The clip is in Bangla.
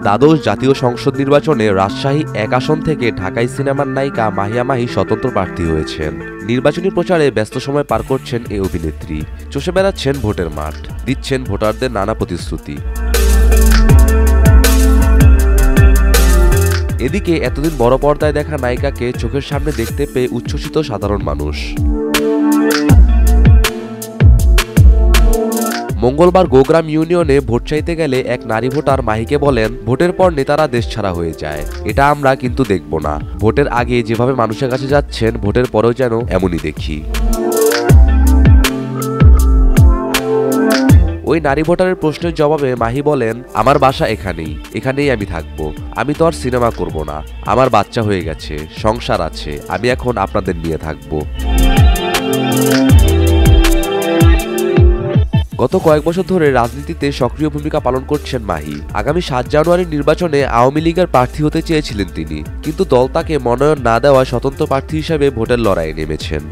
দ্বাদশ জাতীয় সংসদ নির্বাচনে রাজশাহী ১ আসন থেকে ঢাকাই সিনেমার নায়িকা মাহিয়া মাহি স্বতন্ত্র প্রার্থী হয়েছেন। নির্বাচনী প্রচারে ব্যস্ত সময় পার করছেন এই অভিনেত্রী। চষে বেড়াচ্ছেন ভোটের মাঠ, দিচ্ছেন ভোটারদের নানা প্রতিশ্রুতি। এদিকে এতদিন বড় পর্দায় দেখা নায়িকাকে চোখের সামনে দেখতে পেয়ে উচ্ছ্বসিত সাধারণ মানুষ। মঙ্গলবার গোগ্রাম ইউনিয়নে ভোট চাইতে গেলে এক নারী ভোটার মাহিকে বলেন, ভোটের পর নেতারা দেশছাড়া হয়ে যায়, এটা আমরা কিন্তু দেখব না। ভোটের আগে যেভাবে মানুষের কাছে যাচ্ছেন, ভোটের পরেও যেন এমনই দেখি। ওই নারী ভোটারের প্রশ্নের জবাবে মাহি বলেন, আমার বাসা এখানেই আমি থাকবো। আমি তো আর সিনেমা করব না, আমার বাচ্চা হয়ে গেছে, সংসার আছে, আমি এখন আপনাদের নিয়ে থাকবো। গত কয়েক বছর ধরে রাজনীতিতে সক্রিয় ভূমিকা পালন করছেন মাহি। আগামী ৭ জানুয়ারির নির্বাচনে আওয়ামী লীগের প্রার্থী হতে চেয়েছিলেন তিনি, কিন্তু দল তাকে মনোনয়ন না দেওয়ায় স্বতন্ত্র প্রার্থী হিসেবে ভোটের লড়াইয়ে নেমেছেন।